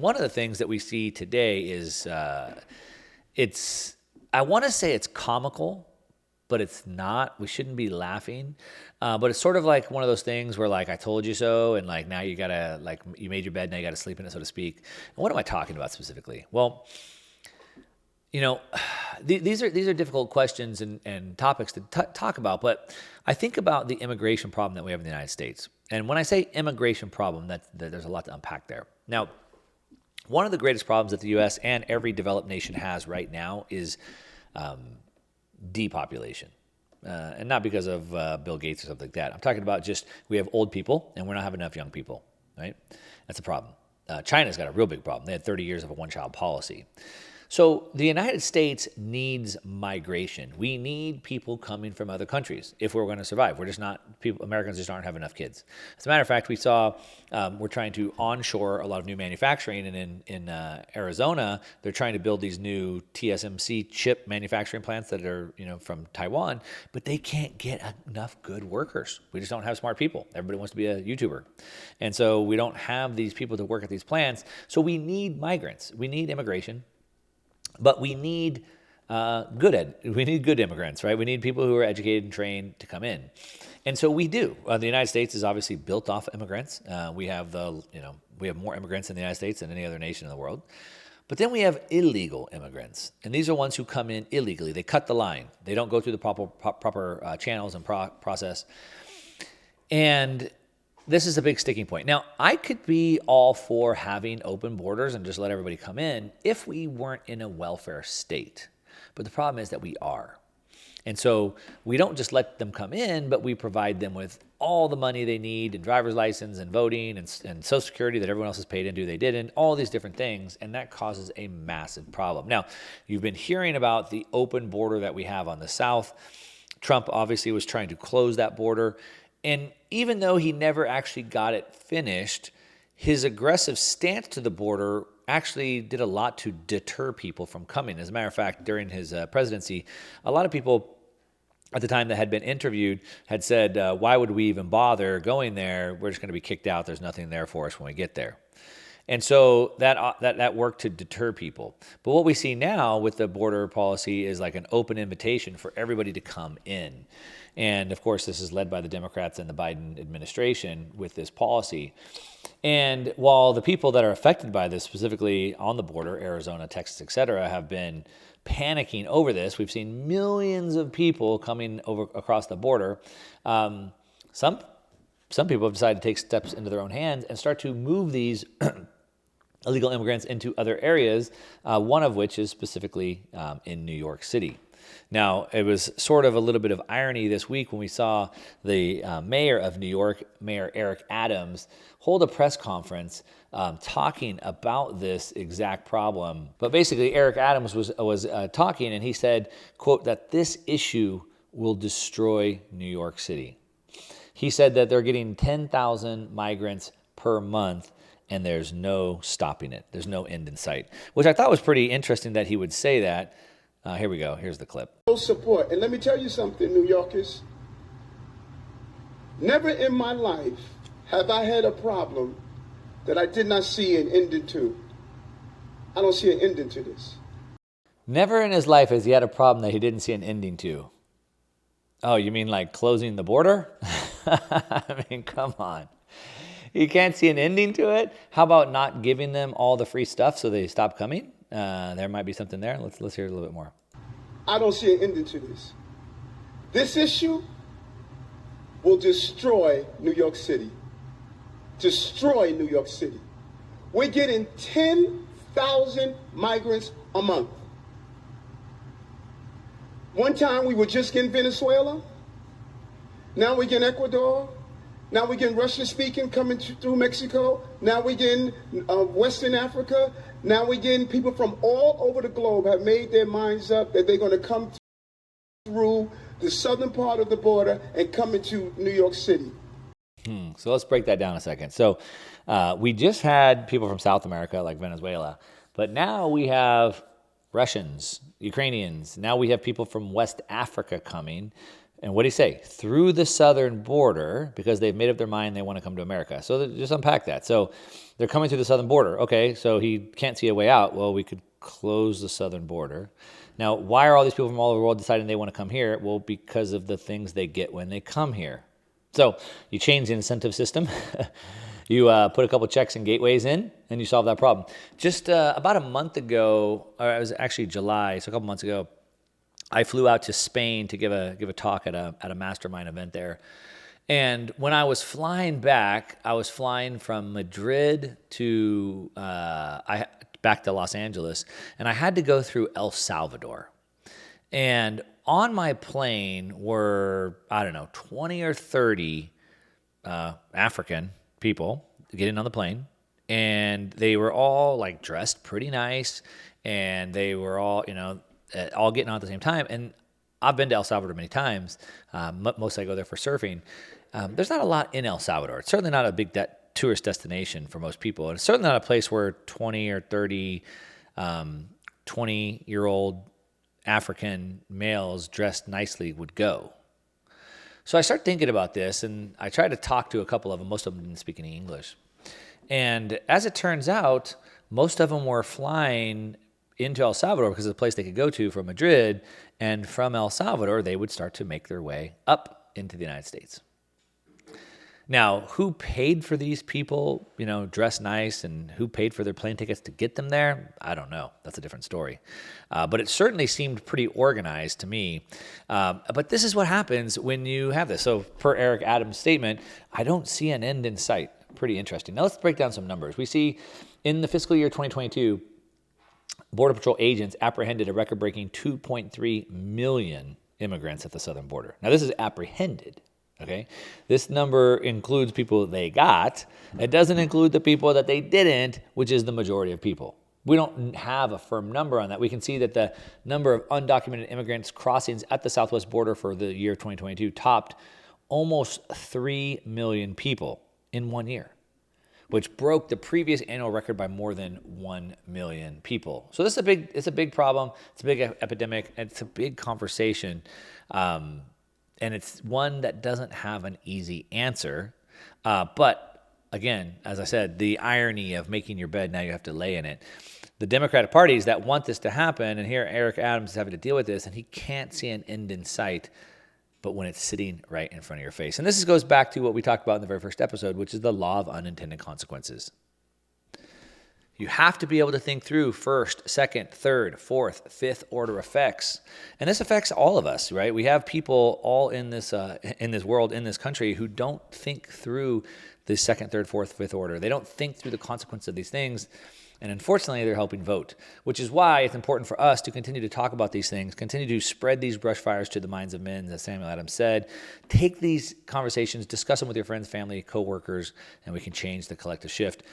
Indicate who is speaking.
Speaker 1: one of the things that we see today is I want to say it's comical, but it's not. We shouldn't be laughing. But it's sort of like one of those things where like, I told you so, and like now you gotta, like, you made your bed, now you gotta sleep in it, so to speak. And what am I talking about specifically? Well, you know, these are difficult questions and topics to talk about, but I think about the immigration problem that we have in the United States. And when I say immigration problem, that there's a lot to unpack there. Now, one of the greatest problems that the U.S. and every developed nation has right now is depopulation. And not because of Bill Gates or something like that. I'm talking about just we have old people and we're not having enough young people, right? That's a problem. China's got a real big problem. They had 30 years of a one-child policy. So the United States needs migration. We need people coming from other countries if we're going to survive. We're just not, Americans just aren't having enough kids. As a matter of fact, we saw we're trying to onshore a lot of new manufacturing, and in Arizona, they're trying to build these new TSMC chip manufacturing plants that are, you know, from Taiwan, but they can't get enough good workers. We just don't have smart people. Everybody wants to be a YouTuber. And so we don't have these people to work at these plants. So we need migrants. We need immigration. But we need good immigrants, right? We need people who are educated and trained to come in. And so we do. The United States is obviously built off immigrants. We have more immigrants in the United States than any other nation in the world. But then we have illegal immigrants. And these are ones who come in illegally. They cut the line. They don't go through the proper channels and process. And this is a big sticking point. Now, I could be all for having open borders and just let everybody come in if we weren't in a welfare state. But the problem is that we are. And so we don't just let them come in, but we provide them with all the money they need and driver's license and voting and Social Security that everyone else has paid into, they didn't, all these different things, and that causes a massive problem. Now, you've been hearing about the open border that we have on the south. Trump obviously was trying to close that border. And even though he never actually got it finished, his aggressive stance to the border actually did a lot to deter people from coming. As a matter of fact, during his presidency, a lot of people at the time that had been interviewed had said, why would we even bother going there? We're just going to be kicked out. There's nothing there for us when we get there. And so that worked to deter people. But what we see now with the border policy is like an open invitation for everybody to come in. And of course, this is led by the Democrats and the Biden administration with this policy. And while the people that are affected by this, specifically on the border, Arizona, Texas, et cetera, have been panicking over this, we've seen millions of people coming over across the border. Some people have decided to take steps into their own hands and start to move these illegal immigrants into other areas, one of which is specifically in New York City. Now, it was sort of a little bit of irony this week when we saw the mayor of New York, Mayor Eric Adams, hold a press conference talking about this exact problem. But basically, Eric Adams was talking, and he said, quote, that this issue will destroy New York City. He said that they're getting 10,000 migrants per month, and there's no stopping it. There's no end in sight, which I thought was pretty interesting that he would say that. Here we go. Here's the clip.
Speaker 2: Support. And let me tell you something, New Yorkers. Never in my life have I had a problem that I did not see an ending to. I don't see an ending to this.
Speaker 1: Never in his life has he had a problem that he didn't see an ending to. Oh, you mean like closing the border? I mean, come on. You can't see an ending to it? How about not giving them all the free stuff so they stop coming? There might be something there. Let's hear a little bit more.
Speaker 2: I don't see an ending to this. This issue will destroy New York City. Destroy New York City. We're getting 10,000 migrants a month. One time we were just getting Venezuela. Now we're getting Ecuador. Now we're getting Russian speaking coming through Mexico. Now we're getting Western Africa. Now we're getting people from all over the globe have made their minds up that they're going to come through the southern part of the border and come into New York City.
Speaker 1: So let's break that down a second. So we just had people from South America like Venezuela, but now we have Russians, Ukrainians. Now we have people from West Africa coming. And what did he say? Through the southern border, because they've made up their mind they want to come to America. So just unpack that. So they're coming through the southern border. Okay, so he can't see a way out. Well, we could close the southern border. Now, why are all these people from all over the world deciding they want to come here? Well, because of the things they get when they come here. So you change the incentive system. You put a couple checks and gateways in, and you solve that problem. Just about a month ago, or it was actually July, so a couple months ago, I flew out to Spain to give a talk at a mastermind event there. And when I was flying back, I was flying from Madrid to back to Los Angeles, and I had to go through El Salvador. And on my plane were, 20 or 30 African people getting on the plane, and they were all like dressed pretty nice, and they were all, all getting on at the same time. And I've been to El Salvador many times. Mostly I go there for surfing. There's not a lot in El Salvador. It's certainly not a big tourist destination for most people. And it's certainly not a place where 20 or 30 20-year-old African males dressed nicely would go. So I started thinking about this, and I tried to talk to a couple of them. Most of them didn't speak any English. And as it turns out, most of them were flying into El Salvador because it's a place they could go to from Madrid, and from El Salvador, they would start to make their way up into the United States. Now, who paid for these people, dressed nice, and who paid for their plane tickets to get them there? I don't know. That's a different story. But it certainly seemed pretty organized to me. But this is what happens when you have this. So per Eric Adams' statement, I don't see an end in sight. Pretty interesting. Now let's break down some numbers. We see in the fiscal year 2022, Border Patrol agents apprehended a record-breaking 2.3 million immigrants at the southern border. Now this is apprehended. Okay, this number includes people they got. It doesn't include the people that they didn't, which is the majority of people. We don't have a firm number on that. We can see that the number of undocumented immigrants crossings at the southwest border for the year 2022 topped almost 3 million people in 1 year, which broke the previous annual record by more than 1 million people. So this is it's a big problem. It's a big epidemic. And it's a big conversation. And it's one that doesn't have an easy answer. But again, as I said, the irony of making your bed, now you have to lay in it. The Democratic parties that want this to happen, and here Eric Adams is having to deal with this, and he can't see an end in sight, but when it's sitting right in front of your face. And this goes back to what we talked about in the very first episode, which is the law of unintended consequences. You have to be able to think through first, second, third, fourth, fifth order effects. And this affects all of us, right? We have people all in this world, in this country, who don't think through the second, third, fourth, fifth order. They don't think through the consequence of these things. And unfortunately, they're helping vote, which is why it's important for us to continue to talk about these things, continue to spread these brush fires to the minds of men, as Samuel Adams said. Take these conversations, discuss them with your friends, family, coworkers, and we can change the collective shift.